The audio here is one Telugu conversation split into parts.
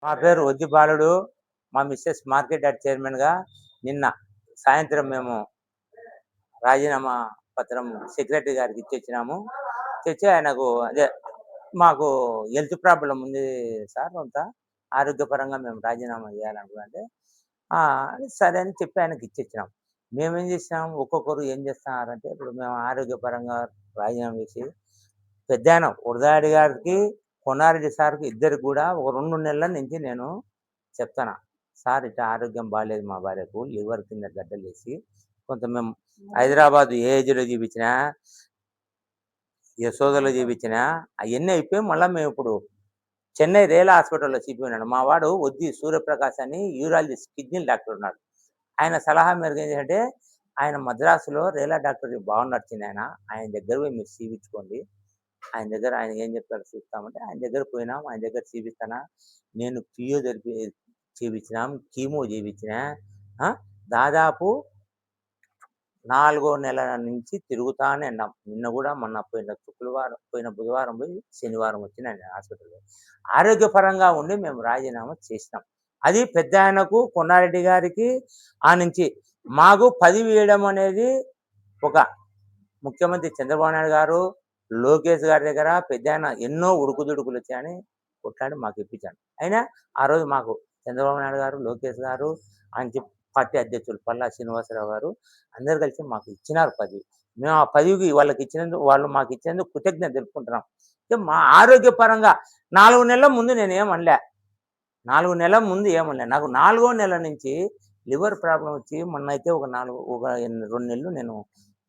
మా పేరు వద్ది బాలుడు. మా మిసెస్ మార్కెట్ యార్డ్ చైర్మన్‌గా నిన్న సాయంత్రం మేము రాజీనామా పత్రం సెక్రటరీ గారికి ఇచ్చొచ్చినాము. తెచ్చి ఆయనకు మాకు హెల్త్ ప్రాబ్లమ్ ఉంది సార్ కొంత. ఆరోగ్యపరంగా మేము రాజీనామా చేయాలనుకున్నానంటే, సరే అని చెప్పి ఆయనకి ఇచ్చొచ్చినాం. మేమేం చేసినాం, ఒక్కొక్కరు ఏం చేస్తున్నారంటే, ఇప్పుడు మేము ఆరోగ్యపరంగా రాజీనామా చేసి పెద్దాయన వరదాడి గారికి, కొన్నారెడ్డి సార్‌కి ఇద్దరికి కూడా ఒక 2 నెలల నుంచి నేను చెప్తాను. సార్ ఇట్లా ఆరోగ్యం బాలేదు మా భార్యకు. లివర్ కింద గడ్డలేసి కొంత మేము హైదరాబాద్ ఏఐజీలో చూపించినా, యశోదలో చూపించినా అవన్నీ అయిపోయి మళ్ళీ మేము ఇప్పుడు చెన్నై రేలా హాస్పిటల్‌లో చూపించినాడు. మా వాడు వద్ది సూర్యప్రకాష్ అని యూరాలజిస్ట్ కిడ్నీ డాక్టర్ ఉన్నాడు. ఆయన సలహా మేరకు ఏం చేశాడంటే, ఆయన మద్రాసులో రేలా డాక్టర్ బాగా నడిచింది ఆయన దగ్గర పోయి మీరు చూపించుకోండి. ఆయన దగ్గర ఆయన ఏం చెప్తాడో చూస్తామంటే ఆయన దగ్గర పోయినాం. ఆయన దగ్గర చూపిస్తానా, నేను ఫిజియోథెరపీ చూపించినాం, కీమో చూపించినా. దాదాపు 4వ నెల నుంచి తిరుగుతానే ఉన్నాం. నిన్న కూడా మొన్న పోయిన బుధవారం పోయి శనివారం వచ్చిన హాస్పిటల్‌లో. ఆరోగ్యపరంగా ఉండి మేము రాజీనామా చేసినాం. అది పెద్దాయనకు, కొన్నారెడ్డి గారికి నుంచి మాకు పదవి ఇవ్వడం అనేది ఒక ముఖ్యమంత్రి చంద్రబాబు నాయుడు గారు, లోకేష్ గారి దగ్గర పెద్దాయన ఎన్నో ఉడుకుదుడుకులు వచ్చాయని కొట్లాడి మాకు ఇప్పించాడు. అయినా ఆ రోజు మాకు చంద్రబాబు నాయుడు గారు, లోకేష్ గారు, పార్టీ అధ్యక్షులు పల్లా శ్రీనివాసరావు గారు అందరు కలిసి మాకు ఇచ్చినారు పదవి. మేము ఆ పదవికి వాళ్ళు మాకు ఇచ్చినందుకు కృతజ్ఞత తెలుపుకుంటున్నాం. మా ఆరోగ్యపరంగా 4 నెలల ముందు నేను ఏమనలే. 4 నెలల ముందు ఏమనలే. నాకు 4వ నెల నుంచి లివర్ ప్రాబ్లం వచ్చి మొన్నైతే ఒక 2 నెలలు నేను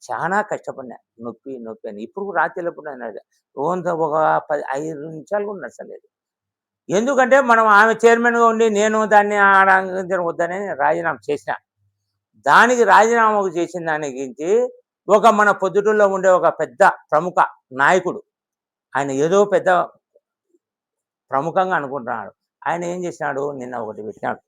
చాలా కష్టపడినా. నొప్పి అని. ఇప్పుడు రాత్రిప్పుడు ఒక 5 నిమిషాలు కూడా నచ్చలేదు. ఎందుకంటే మనం ఆమె చైర్మన్‌గా ఉండి నేను దాన్ని వద్దని రాజీనామా చేసిన. దానికి రాజీనామాకు చేసిన దానికి ఒక మన పొద్దుటూరులో ఉండే ఒక పెద్ద ప్రముఖ నాయకుడు, ఆయన ఏదో పెద్ద ప్రముఖంగా అనుకుంటున్నాడు. ఆయన ఏం చేసినాడు, నిన్న ఒకటి పెట్టినాడు.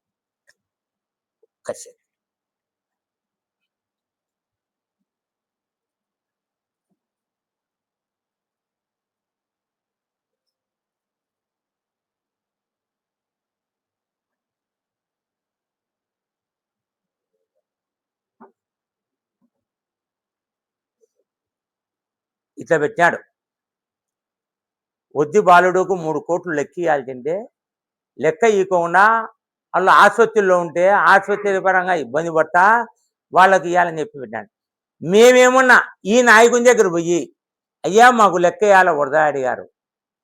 ఇట్లా పెట్టాడు. వద్ది బాలుడుకు 3 కోట్లు లెక్క ఇవ్వాల్సిందే, లెక్క ఇవ్వకుండా వాళ్ళు ఆసుపత్రిలో ఉంటే ఆసుపత్రి పరంగా ఇబ్బంది పడతా వాళ్ళకి ఇవ్వాలని చెప్పి పెట్టాడు. మేమేమన్నా ఈ నాయకుని దగ్గర పోయి, అయ్యా మాకు లెక్క ఇవ్వాలి వరదాడి గారు,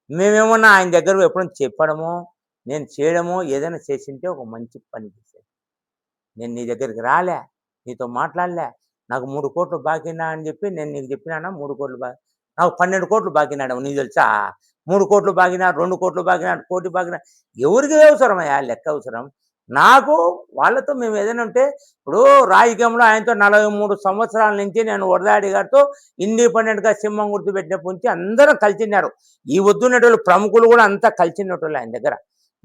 మేమేమన్నా ఆయన దగ్గర ఎప్పుడైనా చెప్పడమో నేను చేయడమో ఏదైనా చేసింటే ఒక మంచి పని చేశాను. నేను నీ దగ్గరికి రాలే, నీతో మాట్లాడలే, నాకు 3 కోట్లు బాకీనా అని చెప్పి నేను నీకు చెప్పినానా 3 కోట్లు నాకు 12 కోట్లు బాకీనాడు. నీకు తెలుసా? 3 కోట్లు బాకినా, 2 కోట్లు బాకినా, కోటి బాకినా ఎవరికి అవసరమయ్యా లెక్క అవసరం? నాకు వాళ్ళతో మేము ఏదైనా ఉంటే, ఇప్పుడు రాజకీయంలో ఆయనతో 43 సంవత్సరాల నుంచి నేను వరదాడి గారితో ఇండిపెండెంట్గా సింహం గుర్తు పెట్టినప్పటి నుంచి అందరూ కలిసిన్నారు. ఈ వద్దున్నటువంటి ప్రముఖులు కూడా అంతా కలిసినట్టు ఆయన దగ్గర.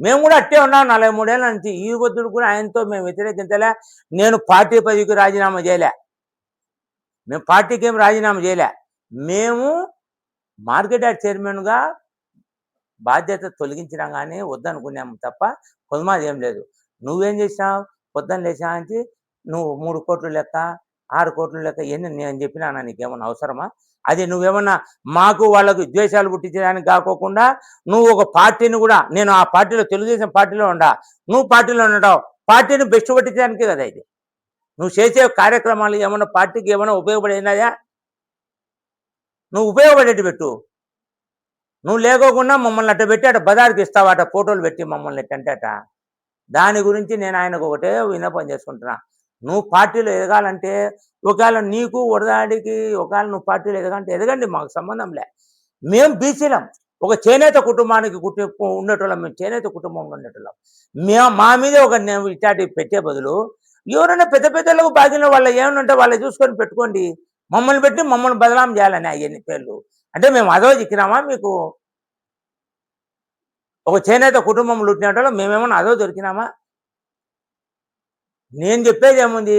మేము కూడా అట్టే ఉన్నాం 43 ఏళ్ళ నుంచి. ఈ వద్దుడు కూడా ఆయనతో మేము వ్యతిరేకించలే. నేను పార్టీ పదవికి రాజీనామా చేయలే, మేము పార్టీకి ఏం రాజీనామా చేయలే. మేము మార్కెట్ యార్డ్ చైర్మన్గా బాధ్యత తొలగించినా కానీ వద్దనుకున్నాము తప్ప కొద్దిమాది ఏం లేదు. నువ్వేం చేసినావు, పొద్దున్న లేచానికి నువ్వు 3 కోట్లు లెక్క, 6 కోట్లు లెక్క ఎన్ని నేను చెప్పినానా నీకేమన్నా అవసరమా? అది నువ్వేమన్నా మాకు వాళ్ళకు ద్వేషాలు పుట్టించడానికి కాకోకుండా నువ్వు ఒక పార్టీని కూడా, నేను ఆ పార్టీలో తెలుగుదేశం పార్టీలో ఉండా, నువ్వు పార్టీలో ఉండవు, పార్టీని బెస్ట్ పట్టించడానికే కదా ఇది. నువ్వు చేసే కార్యక్రమాలు ఏమన్నా పార్టీకి ఏమైనా ఉపయోగపడేనాయా? నువ్వు ఉపయోగపడేట్టు పెట్టు. నువ్వు లేకోకుండా మమ్మల్ని అట్ట పెట్టి అట బజార్కి ఇస్తావట, ఫోటోలు పెట్టి మమ్మల్ని ఎట్టంటే దాని గురించి నేను ఆయనకు ఒకటే విన్నపం చేసుకుంటున్నా. నువ్వు పార్టీలో ఎదగాలంటే, ఒకవేళ నీకు వరదాడికి ఒకవేళ నువ్వు పార్టీలో ఎదగాలంటే ఎదగండి, మాకు సంబంధం లే. మేము బీసీలం, ఒక చేనేత కుటుంబానికి ఉండేటోళ్ళం, మేము చేనేత కుటుంబంలో ఉండేటోళ్ళం. మా మీద ఒక ఇట్లాంటి పెట్టే బదులు ఎవరైనా పెద్ద పెద్దలకు బాధ్యత వాళ్ళ ఏమైనా ఉంటే వాళ్ళు చూసుకొని పెట్టుకోండి. మమ్మల్ని పెట్టి మమ్మల్ని బదలాం చేయాలని అవన్నీ పేర్లు అంటే మేము అదో చిక్కినామా? మీకు ఒక చేనేత కుటుంబంలో ఉంటున్నట్టు మేమేమన్నా అదో దొరికినామా? నేను చెప్పేది ఏముంది,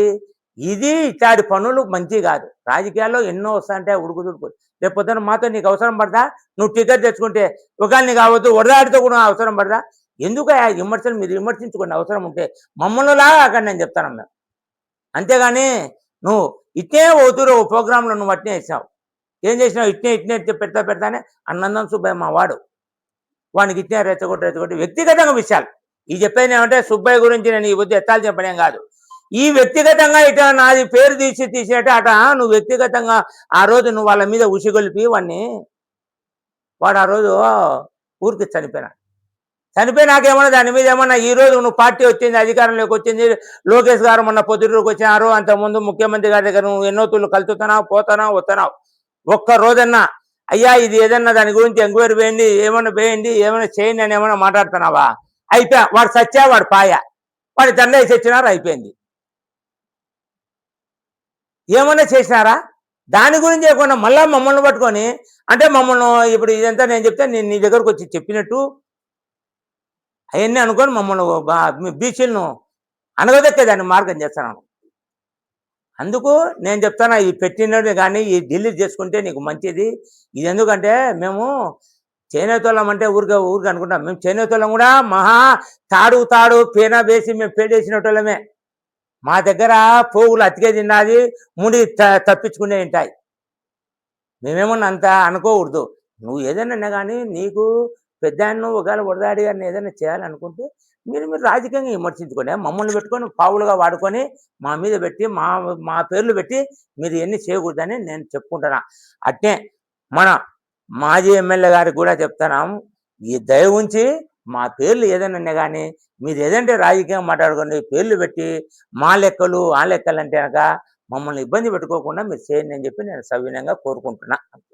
ఇది ఇట్లాంటి పనులు మంచి కాదు. రాజకీయాల్లో ఎన్నో వస్తాయంటే ఉడుకుదుడుకు. రేపు పొద్దున మాతో నీకు అవసరం పడదా? నువ్వు టికెట్ తెచ్చుకుంటే ఒకవేళ నీకు కావద్దు వరదాడితో కూడా అవసరం పడదా? ఎందుకు ఆ విమర్శలు మీరు విమర్శించుకునే అవసరం ఉంటే మమ్మల్ని లాగా అక్కడ నేను చెప్తాను మేము. అంతేగాని నువ్వు ఇట్టే ఓ ప్రోగ్రాంలో నువ్వు అట్నే వేసావు. ఏం చేసినావు? ఇట్నే ఇట్నే ఇట్నే పెడతా పెడతానే అన్నందం సుబ్బయ్య మా వాడు. వానికి ఇట్నే రెచ్చగొట్టి వ్యక్తిగతంగా విషయాలు. ఈ చెప్పేది ఏమంటే సుబ్బయ్య గురించి నేను ఈ బుద్ధి ఎత్తాలు చెప్పలేం కాదు. ఈ వ్యక్తిగతంగా ఇట నాది పేరు తీసేట అట నువ్వు వ్యక్తిగతంగా ఆ రోజు నువ్వు వాళ్ళ మీద ఉసిగొలిపి వాడు ఆ రోజు ఊరికి చనిపోయినాకేమన్నా దాని మీద ఏమన్నా ఈ రోజు నువ్వు పార్టీ వచ్చింది, అధికారంలోకి వచ్చింది, లోకేష్ గారు మొన్న పొద్దుటూరుకు వచ్చినారు, అంతకుముందు ముఖ్యమంత్రి గారి దగ్గర నువ్వు ఎన్నో తూళ్ళు కలుతున్నావు, పోతున్నావు, వస్తున్నావు. ఒక్క రోజన్నా అయ్యా ఇది ఏదన్నా దాని గురించి ఎంక్వైరీ వేయండి, ఏమైనా చేయండి అని ఏమైనా మాట్లాడుతున్నావా? అయిపోయా, వాడు సచ్చా, వాడు పాయ, వాడి దండ వేసి వచ్చినారు, అయిపోయింది. ఏమన్నా చేసినారా? దాని గురించి లేకుండా మళ్ళా మమ్మల్ని పట్టుకొని అంటే మమ్మల్ని ఇప్పుడు ఇదంతా నేను చెప్తే నేను నీ దగ్గరకు వచ్చి చెప్పినట్టు అవన్నీ అనుకొని మమ్మల్ని బీసీలను అనగదొక్కేదాన్ని మార్గం చేస్తున్నాను. అందుకు నేను చెప్తాను, ఈ పెట్టినది కానీ ఈ డిలీట్ చేసుకుంటే నీకు మంచిది. ఇది ఎందుకంటే మేము చేనేతోళ్ళం అంటే ఊరికి అనుకుంటాం. మేము చేనేతోళ్ళం కూడా మహా తాడు పేన వేసి మేము పేడేసినటోళ్ళమే. మా దగ్గర పోగులు అతికే తిన్నది, ముడి తప్పించుకునే ఉంటాయి. మేమేమన్నా అంత అనుకోకూడదు. నువ్వు ఏదైనా కానీ నీకు పెద్ద ఒకవేళ వడదాడి గారిని ఏదైనా చేయాలనుకుంటే మీరు రాజకీయంగా విమర్శించుకోండి. మమ్మల్ని పెట్టుకొని పావులుగా వాడుకొని మా మీద పెట్టి మా పేర్లు పెట్టి మీరు ఎన్ని చేయకూడదని నేను చెప్పుకుంటున్నా. అట్నే మన మాజీ ఎమ్మెల్యే గారికి కూడా చెప్తున్నాం, ఈ దయ ఉంచి మా పేర్లు ఏదైనా కానీ మీరు ఏదంటే రాజకీయంగా మాట్లాడుకోండి, పేర్లు పెట్టి మా లెక్కలు ఆ లెక్కలు అంటే కనుక మమ్మల్ని ఇబ్బంది పెట్టుకోకుండా మీరు చేయండి అని చెప్పి నేను సవినయంగా కోరుకుంటున్నా.